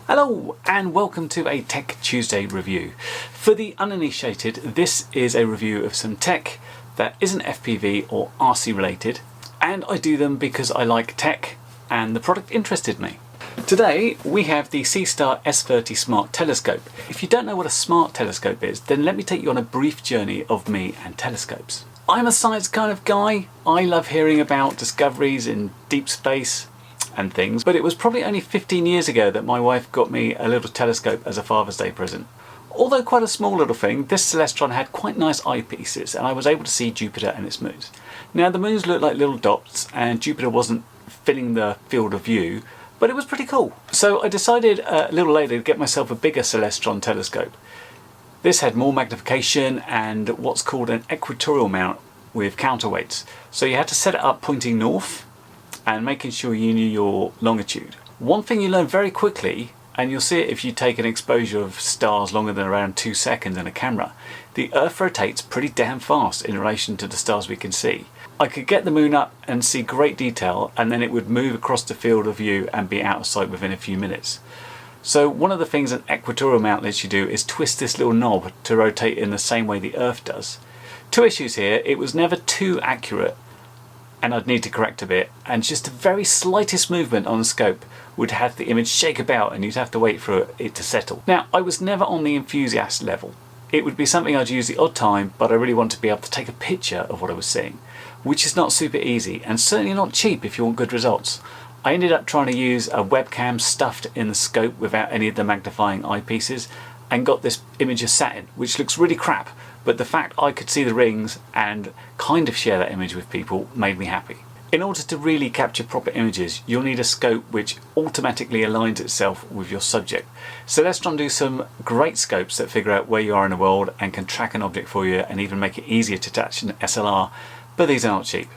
Hello and welcome to a Tech Tuesday review. For the uninitiated, this is a review of some tech that isn't FPV or RC related, and I do them because I like tech and the product interested me. Today we have the Seestar S30 Smart Telescope. If you don't know what a smart telescope is, then let me take you on a brief journey of me and telescopes. I'm a science kind of guy. I love hearing about discoveries in deep space and things, but it was probably only 15 years ago that my wife got me a little telescope as a Father's Day present. Although quite a small little thing, this Celestron had quite nice eyepieces and I was able to see Jupiter and its moons. Now the moons looked like little dots and Jupiter wasn't filling the field of view, but it was pretty cool. So I decided a little later to get myself a bigger Celestron telescope. This had more magnification and what's called an equatorial mount with counterweights. So you had to set it up pointing north and making sure you knew your longitude. One thing you learn very quickly, and you'll see it if you take an exposure of stars longer than around 2 seconds in a camera, the Earth rotates pretty damn fast in relation to the stars we can see. I could get the moon up and see great detail, and then it would move across the field of view and be out of sight within a few minutes. So one of the things an equatorial mount lets you do is twist this little knob to rotate in the same way the Earth does. Two issues here: it was never too accurate, and I'd need to correct a bit, and just the very slightest movement on the scope would have the image shake about and you'd have to wait for it to settle. Now, I was never on the enthusiast level. It would be something I'd use the odd time, but I really want to be able to take a picture of what I was seeing, which is not super easy and certainly not cheap if you want good results. I ended up trying to use a webcam stuffed in the scope without any of the magnifying eyepieces and got this image of Saturn, which looks really crap, but the fact I could see the rings and kind of share that image with people made me happy. In order to really capture proper images, you'll need a scope which automatically aligns itself with your subject. Celestron do some great scopes that figure out where you are in the world and can track an object for you and even make it easier to attach an SLR, but these are not cheap.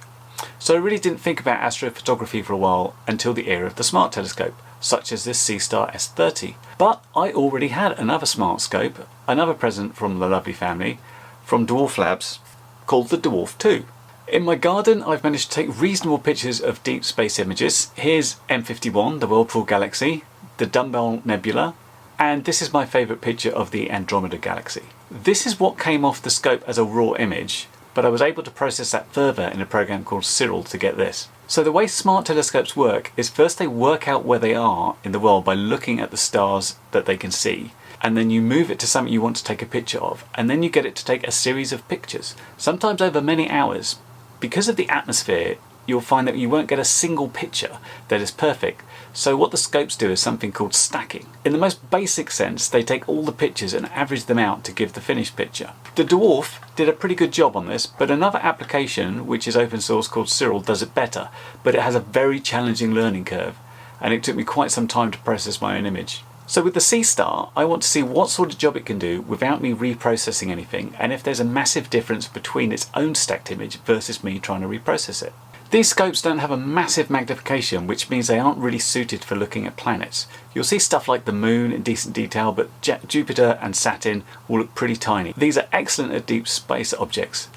So I really didn't think about astrophotography for a while until the era of the smart telescope, such as this Seestar S30. But I already had another smart scope, another present from the lovely family, from Dwarf Labs, called the Dwarf 2. In my garden I've managed to take reasonable pictures of deep space images. Here's M51, the Whirlpool Galaxy, the Dumbbell Nebula, and this is my favourite picture of the Andromeda Galaxy. This is what came off the scope as a raw image, but I was able to process that further in a program called Cyril to get this. So the way smart telescopes work is first they work out where they are in the world by looking at the stars that they can see, and then you move it to something you want to take a picture of, and then you get it to take a series of pictures, sometimes over many hours. Because of the atmosphere, you'll find that you won't get a single picture that is perfect. So what the scopes do is something called stacking. In the most basic sense, they take all the pictures and average them out to give the finished picture. The Dwarf did a pretty good job on this, but another application, which is open source called Cyril, does it better, but it has a very challenging learning curve, and it took me quite some time to process my own image. So with the Seestar, I want to see what sort of job it can do without me reprocessing anything, and if there's a massive difference between its own stacked image versus me trying to reprocess it. These scopes don't have a massive magnification, which means they aren't really suited for looking at planets. You'll see stuff like the moon in decent detail, but Jupiter and Saturn will look pretty tiny. These are excellent at deep space objects,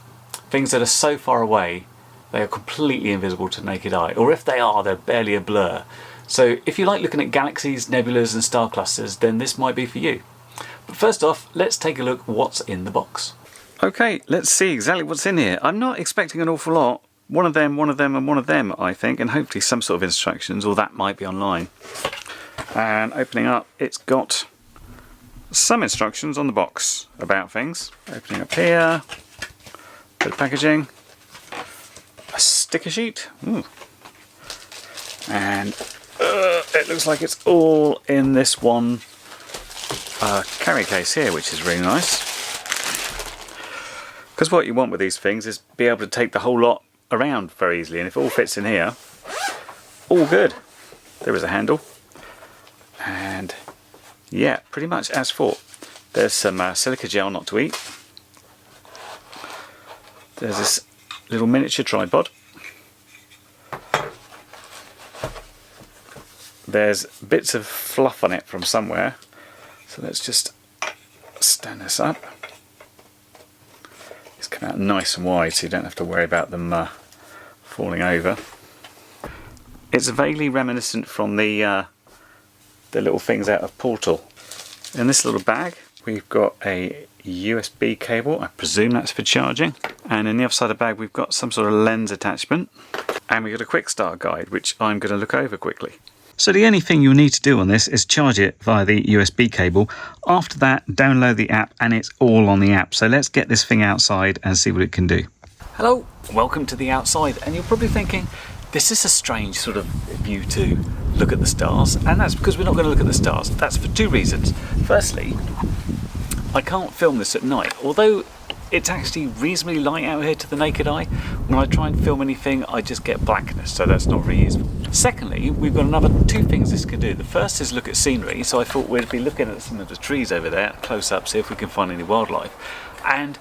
things that are so far away they are completely invisible to naked eye, or if they are, they're barely a blur. So if you like looking at galaxies, nebulas and star clusters, then this might be for you. But first off, let's take a look what's in the box. Okay, let's see exactly what's in here. I'm not expecting an awful lot. One of them, and one of them, I think, and hopefully some sort of instructions, or that might be online. And opening up, it's got some instructions on the box about things. Opening up here, bit of packaging, a sticker sheet, ooh. And it looks like it's all in this one carry case here, which is really nice. Because what you want with these things is be able to take the whole lot around very easily, and if it all fits in here, all good. There is a handle, and yeah, pretty much as thought. There's some silica gel not to eat. There's this little miniature tripod. There's bits of fluff on it from somewhere, so let's just stand this up. It's come out nice and wide, so you don't have to worry about them falling over. It's vaguely reminiscent from the the little things out of Portal. In this little bag we've got a USB cable, I presume that's for charging, and in the other side of the bag we've got some sort of lens attachment, and we've got a quick start guide which I'm going to look over quickly. So the only thing you'll need to do on this is charge it via the USB cable. After that, download the app and it's all on the app. So let's get this thing outside and see what it can do. Hello, welcome to the outside, and you're probably thinking this is a strange sort of view to look at the stars, and that's because we're not going to look at the stars. That's for two reasons. Firstly, I can't film this at night, although it's actually reasonably light out here to the naked eye. When I try and film anything, I just get blackness, so that's not really useful. Secondly, we've got another two things this can do. The first is look at scenery, so I thought we'd be looking at some of the trees over there, close up, see if we can find any wildlife. And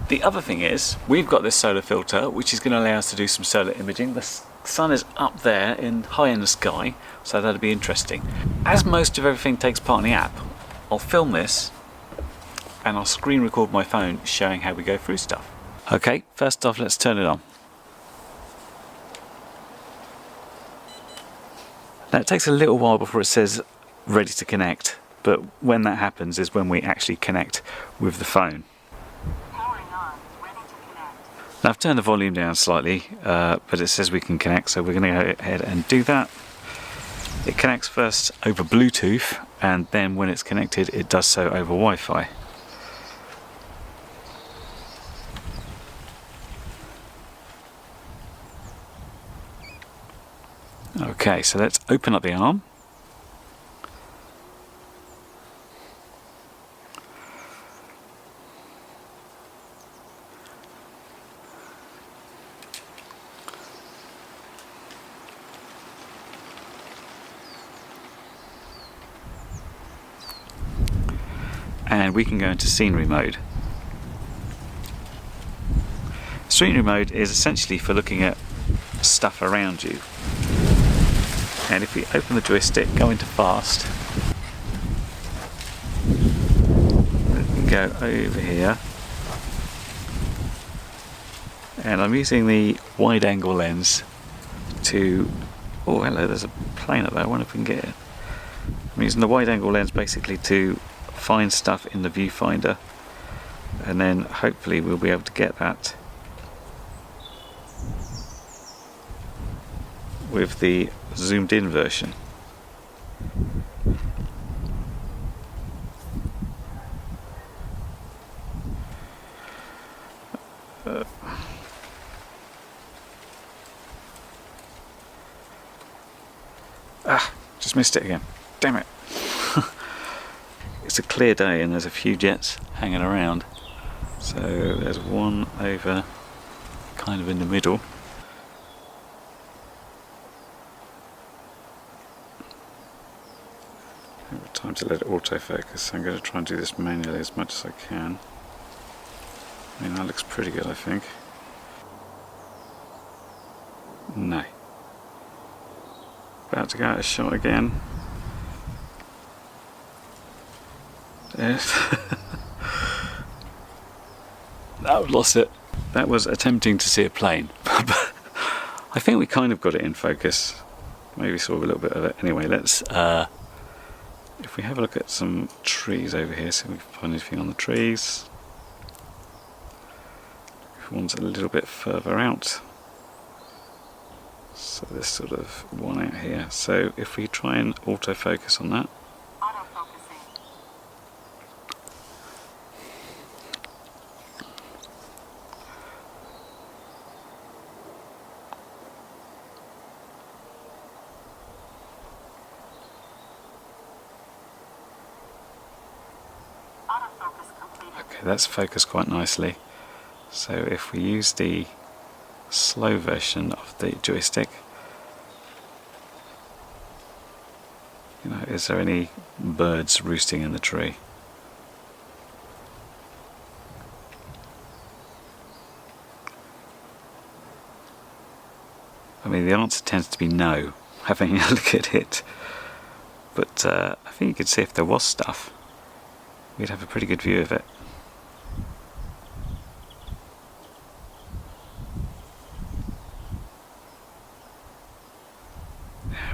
the other thing is, we've got this solar filter, which is going to allow us to do some solar imaging. The sun is up there, high in the sky, so that'll be interesting. As most of everything takes part in the app, I'll film this and I'll screen record my phone showing how we go through stuff. Okay, first off, let's turn it on. Now it takes a little while before it says ready to connect, but when that happens is when we actually connect with the phone. Powering on, ready to connect. Now I've turned the volume down slightly, but it says we can connect, so we're going to go ahead and do that. It connects first over Bluetooth, and then when it's connected it does so over Wi-Fi. Okay, so let's open up the arm. And we can go into scenery mode. Scenery mode is essentially for looking at stuff around you. And if we open the joystick, go into fast, we can go over here, and I'm using the wide angle lens to, oh hello, there's a plane up there, I wonder if we can get it. I'm using the wide angle lens basically to find stuff in the viewfinder, and then hopefully we'll be able to get that with the zoomed in version. Just missed it again. Damn it. It's a clear day and there's a few jets hanging around. So there's one over kind of in the middle. Time to let it autofocus. I'm going to try and do this manually as much as I can. I mean, that looks pretty good, I think. No. About to go out of shot again. There. I've lost it. That was attempting to see a plane. But I think we kind of got it in focus. Maybe saw a little bit of it. Anyway, let's if we have a look at some trees over here, see if we can find anything on the trees. One's a little bit further out. So this sort of one out here. So if we try and autofocus on that. Okay, that's focused quite nicely. So if we use the slow version of the joystick, you know, is there any birds roosting in the tree? I mean, the answer tends to be no, having a look at it. But I think you could see if there was stuff, we'd have a pretty good view of it.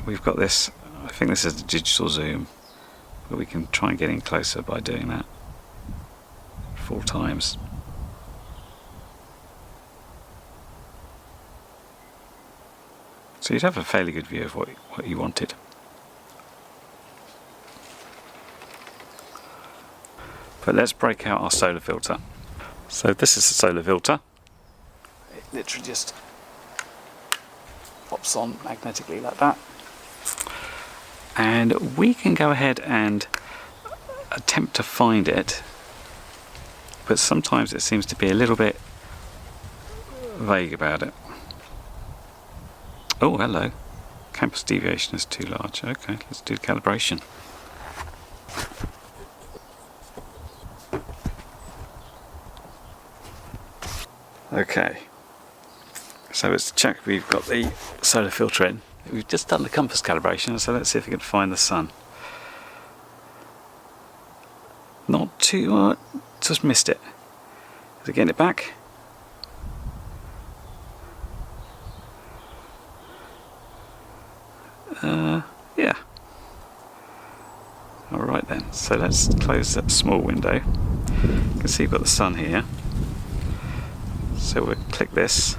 We've got this, I think this is the digital zoom. But we can try and get in closer by doing that 4 times. So you'd have a fairly good view of what you wanted. But let's break out our solar filter. So this is the solar filter. It literally just pops on magnetically like that. And we can go ahead and attempt to find it, but sometimes it seems to be a little bit vague about it. Oh, hello. Campus deviation is too large. Okay, let's do calibration. Okay, so let's check we've got the solar filter in. We've just done the compass calibration, so let's see if we can find the sun. Not too, just missed it. Is it getting it back? Yeah. Alright then, so let's close that small window. You can see you've got the sun here. So we'll click this,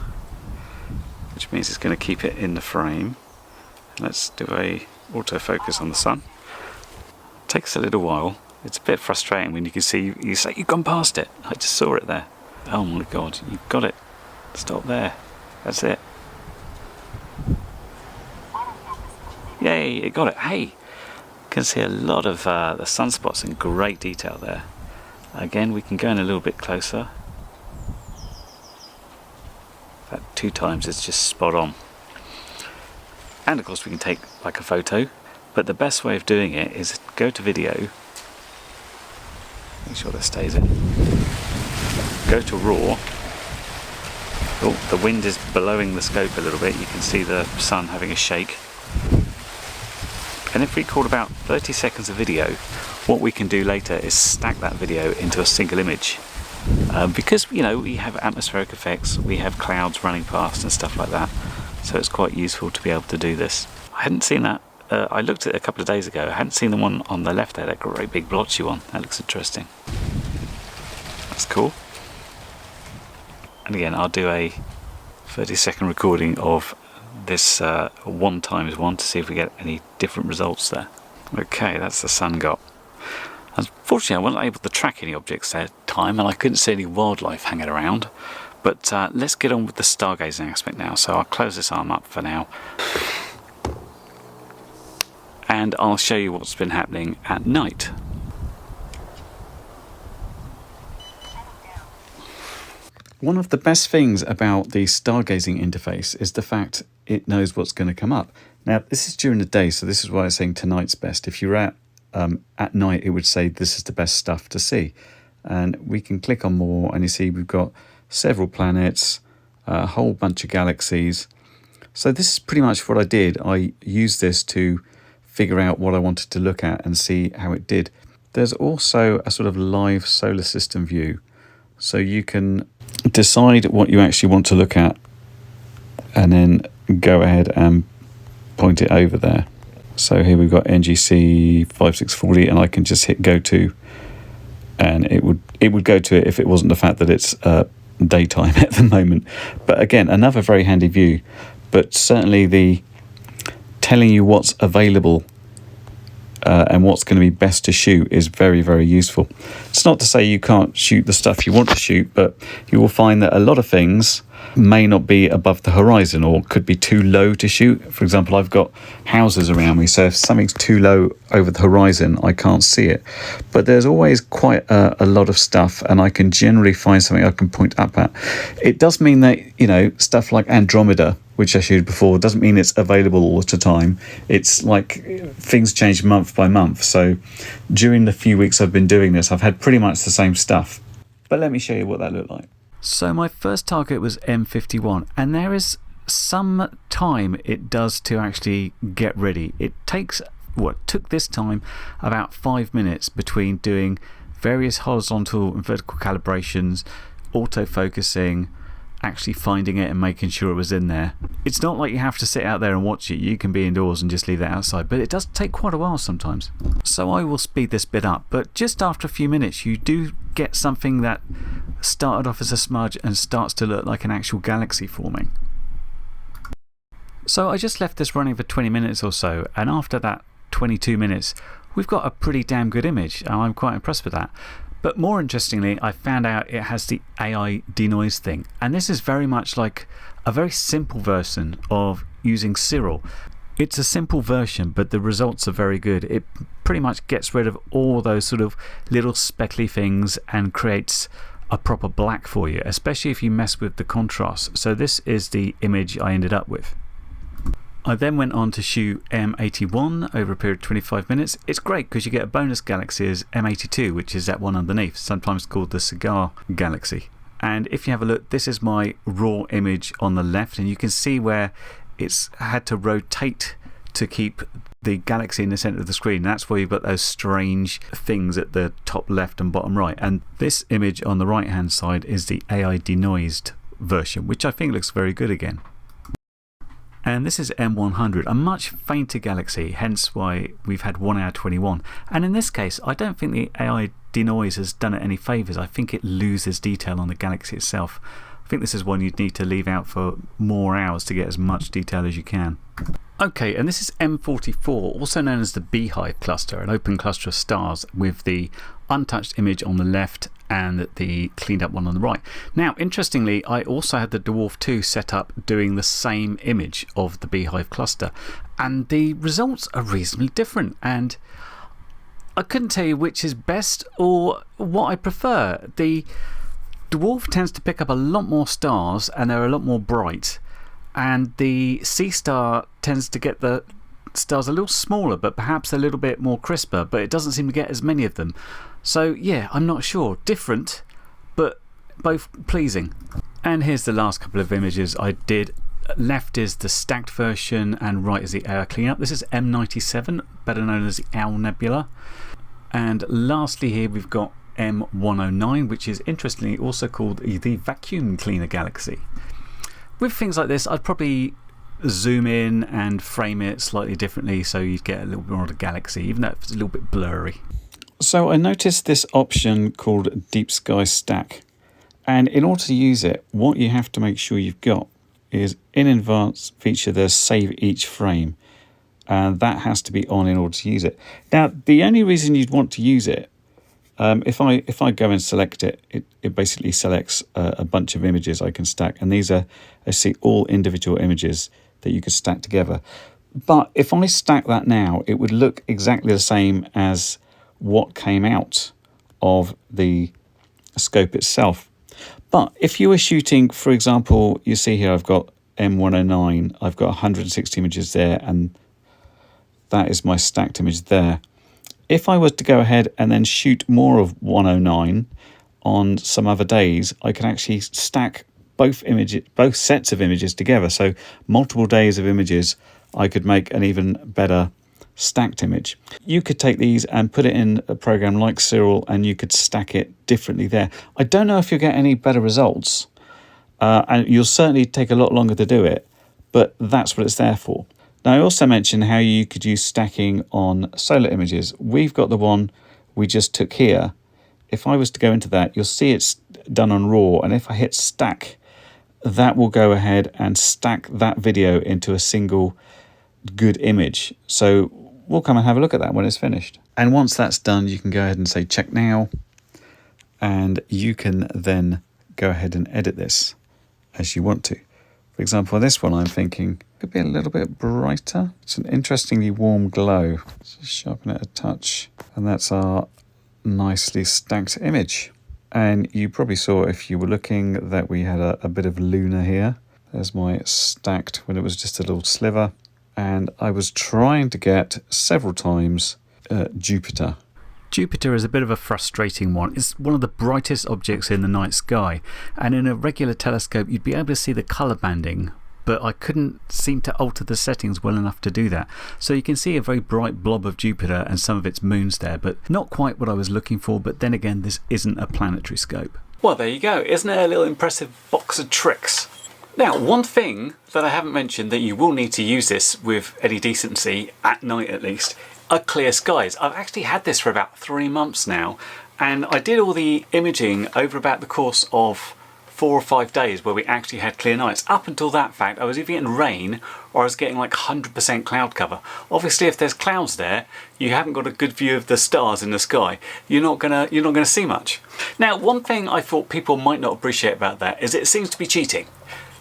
which means it's going to keep it in the frame. Let's do a autofocus on the sun. Takes a little while. It's a bit frustrating when you can see you say you've gone past it. I just saw it there. Oh my god, you've got it. Stop there. That's it. Yay, it got it. Hey, you can see a lot of the sunspots in great detail there. Again, we can go in a little bit closer. That 2 times is just spot on. And of course we can take like a photo, but the best way of doing it is go to video, make sure that stays in, go to raw. Oh, the wind is blowing the scope a little bit, you can see the sun having a shake. And if we record about 30 seconds of video, what we can do later is stack that video into a single image. Because, you know, we have atmospheric effects, we have clouds running past and stuff like that, so it's quite useful to be able to do this. I hadn't seen that, I looked at it a couple of days ago, I hadn't seen the one on the left there, that great big blotchy one. That looks interesting. That's cool. And again, I'll do a 30-second recording of this 1 times 1 to see if we get any different results there. Okay, that's the sun got. Unfortunately, I wasn't able to track any objects that time, and I couldn't see any wildlife hanging around. But let's get on with the stargazing aspect now. So I'll close this arm up for now. And I'll show you what's been happening at night. One of the best things about the stargazing interface is the fact it knows what's going to come up. Now, this is during the day, so this is why I'm saying tonight's best. If you're at night, it would say this is the best stuff to see. And we can click on more, and you see we've got several planets, a whole bunch of galaxies. So this is pretty much what I did. I used this to figure out what I wanted to look at and see how it did. There's also a sort of live solar system view. So you can decide what you actually want to look at and then go ahead and point it over there. So here we've got NGC 5640, and I can just hit go to, and it would go to it if it wasn't the fact that it's daytime at the moment. But again, another very handy view, but certainly the telling you what's available and what's going to be best to shoot is very, very useful. It's not to say you can't shoot the stuff you want to shoot, but you will find that a lot of things may not be above the horizon or could be too low to shoot. For example, I've got houses around me, so if something's too low over the horizon, I can't see it. But there's always quite a lot of stuff, and I can generally find something I can point up at. It does mean that, you know, stuff like Andromeda, which I showed before, doesn't mean it's available all the time. It's like things change month by month. So during the few weeks I've been doing this, I've had pretty much the same stuff. But let me show you what that looked like. So my first target was M51, and there is some time it does to actually get ready. It takes, took this time about 5 minutes between doing various horizontal and vertical calibrations, autofocusing, actually finding it and making sure it was in there. It's not like you have to sit out there and watch it. You can be indoors and just leave that outside, but it does take quite a while sometimes. So I will speed this bit up, but just after a few minutes you do get something that started off as a smudge and starts to look like an actual galaxy forming. So I just left this running for 20 minutes or so, and after that 22 minutes we've got a pretty damn good image, and I'm quite impressed with that. But more interestingly, I found out it has the AI denoise thing, and this is very much like a very simple version of using Cyril. It's a simple version, but the results are very good. It pretty much gets rid of all those sort of little speckly things and creates a proper black for you, especially if you mess with the contrast. So this is the image I ended up with. I then went on to shoot M81 over a period of 25 minutes. It's great because you get a bonus galaxy as M82, which is that one underneath, sometimes called the cigar galaxy. And if you have a look, this is my raw image on the left, and you can see where it's had to rotate to keep the galaxy in the centre of the screen. That's where you've got those strange things at the top left and bottom right. And this image on the right hand side is the AI denoised version, which I think looks very good again. And this is M100, a much fainter galaxy, hence why we've had 1 hour 21. And in this case, I don't think the AI denoise has done it any favours. I think it loses detail on the galaxy itself. I think this is one you'd need to leave out for more hours to get as much detail as you can. Okay, and this is M44, also known as the Beehive cluster, an open cluster of stars with the untouched image on the left and the cleaned up one on the right. Now, interestingly, I also had the Dwarf 2 set up doing the same image of the Beehive cluster, and the results are reasonably different. And I couldn't tell you which is best or what I prefer. The Dwarf tends to pick up a lot more stars and they're a lot more bright, and the Seestar tends to get the stars a little smaller but perhaps a little bit more crisper, but it doesn't seem to get as many of them. So yeah, I'm not sure. Different, but both pleasing. And here's the last couple of images I did. Left is the stacked version and right is the AI cleanup. This is M97, better known as the Owl Nebula. And lastly here we've got M109, which is interestingly also called the Vacuum Cleaner Galaxy. With things like this, I'd probably zoom in and frame it slightly differently so you'd get a little bit more of the galaxy, even though it's a little bit blurry. So I noticed this option called Deep Sky Stack, and in order to use it, what you have to make sure you've got is in advanced feature there's Save Each Frame, and that has to be on in order to use it. Now, the only reason you'd want to use it, if I go and select it, it basically selects a bunch of images I can stack, and these are, I see, all individual images that you could stack together. But if I stack that now, it would look exactly the same as what came out of the scope itself. But if you were shooting, for example, you see here I've got M109, I've got 160 images there, and that is my stacked image there. If I was to go ahead and then shoot more of 109 on some other days, I can actually stack both sets of images together. So multiple days of images, I could make an even better stacked image. You could take these and put it in a program like Cyril and you could stack it differently there. I don't know if you'll get any better results, and you'll certainly take a lot longer to do it, but that's what it's there for. Now, I also mentioned how you could use stacking on solar images. We've got the one we just took here. If I was to go into that, you'll see it's done on RAW, and if I hit stack, that will go ahead and stack that video into a single good image. So we'll come and have a look at that when it's finished. And once that's done, you can go ahead and say check now, and you can then go ahead and edit this as you want to. For example, this one I'm thinking could be a little bit brighter. It's an interestingly warm glow. Let's just sharpen it a touch, and that's our nicely stacked image. And you probably saw, if you were looking, that we had a bit of lunar here. There's my stacked when it was just a little sliver. And I was trying to get several times Jupiter. Jupiter is a bit of a frustrating one. It's one of the brightest objects in the night sky, and in a regular telescope you'd be able to see the colour banding, but I couldn't seem to alter the settings well enough to do that. So you can see a very bright blob of Jupiter and some of its moons there, but not quite what I was looking for. But then again, this isn't a planetary scope. Well, there you go. Isn't it a little impressive box of tricks? Now, one thing that I haven't mentioned that you will need to use this with any decency, at night at least, are clear skies. I've actually had this for about 3 months now, and I did all the imaging over about the course of 4 or 5 days where we actually had clear nights. Up until that fact, I was either getting rain or I was getting like 100% cloud cover. Obviously, if there's clouds there, you haven't got a good view of the stars in the sky. You're not gonna see much. Now, one thing I thought people might not appreciate about that is it seems to be cheating.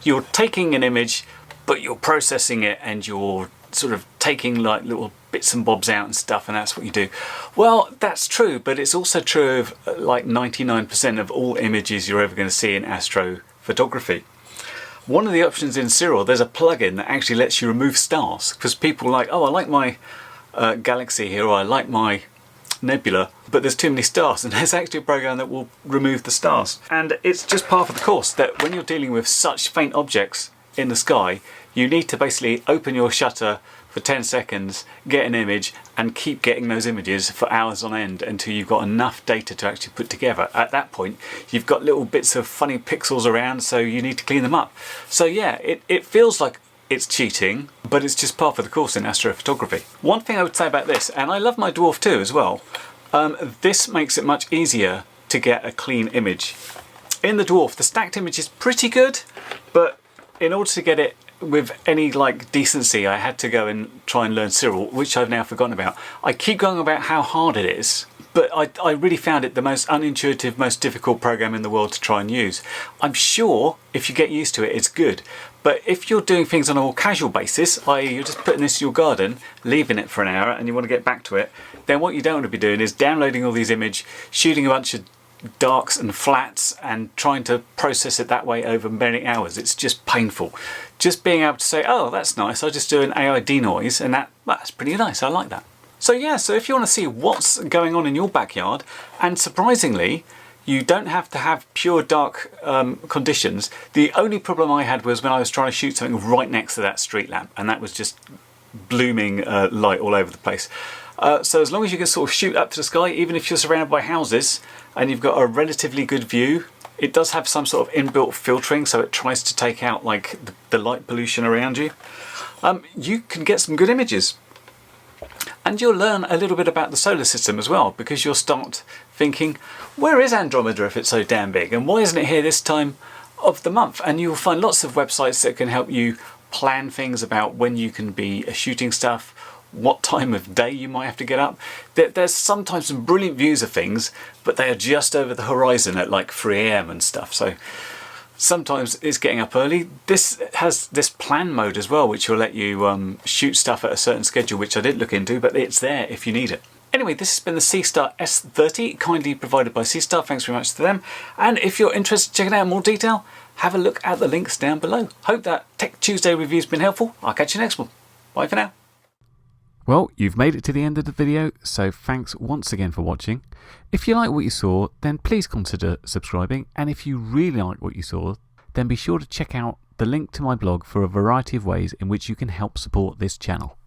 You're taking an image, but you're processing it and you're sort of taking like little bits and bobs out and stuff, and that's what you do. Well, that's true, but it's also true of like 99% of all images you're ever going to see in astrophotography. One of the options in Serial, there's a plugin that actually lets you remove stars, because people are like, oh, I like my galaxy here, or I like my nebula, but there's too many stars, and there's actually a program that will remove the stars. And it's just part of the course that when you're dealing with such faint objects in the sky, you need to basically open your shutter for 10 seconds, get an image, and keep getting those images for hours on end until you've got enough data to actually put together. At that point, you've got little bits of funny pixels around, so you need to clean them up. So yeah, it feels like it's cheating, but it's just part of the course in astrophotography. One thing I would say about this, and I love my Dwarf too as well, this makes it much easier to get a clean image. In the Dwarf, the stacked image is pretty good, but in order to get it with any like decency, I had to go and try and learn Serial, which I've now forgotten about. I keep going about how hard it is, but I really found it the most unintuitive, most difficult program in the world to try and use. I'm sure if you get used to it, it's good. But if you're doing things on a more casual basis, i.e. you're just putting this in your garden, leaving it for an hour, and you want to get back to it, then what you don't want to be doing is downloading all these images, shooting a bunch of darks and flats and trying to process it that way over many hours. It's just painful. Just being able to say, oh, that's nice, I'll just do an AI denoise, and that's pretty nice, I like that. So yeah, so if you want to see what's going on in your backyard, and surprisingly, you don't have to have pure dark conditions. The only problem I had was when I was trying to shoot something right next to that street lamp, and that was just blooming light all over the place. So as long as you can sort of shoot up to the sky, even if you're surrounded by houses and you've got a relatively good view, it does have some sort of inbuilt filtering, so it tries to take out like the light pollution around you. You can get some good images. And you'll learn a little bit about the solar system as well, because you'll start thinking, where is Andromeda if it's so damn big? And why isn't it here this time of the month? And you'll find lots of websites that can help you plan things about when you can be shooting stuff, what time of day you might have to get up. There's sometimes some brilliant views of things, but they are just over the horizon at like 3 AM and stuff. So sometimes it's getting up early. This has this plan mode as well, which will let you shoot stuff at a certain schedule, which I didn't look into, but it's there if you need it. Anyway, this has been the Seestar S30, kindly provided by Seestar. Thanks very much to them. And if you're interested in checking out more detail, have a look at the links down below. Hope that Tech Tuesday review's been helpful. I'll catch you next one. Bye for now. Well, you've made it to the end of the video, so thanks once again for watching. If you like what you saw, then please consider subscribing, and if you really like what you saw, then be sure to check out the link to my blog for a variety of ways in which you can help support this channel.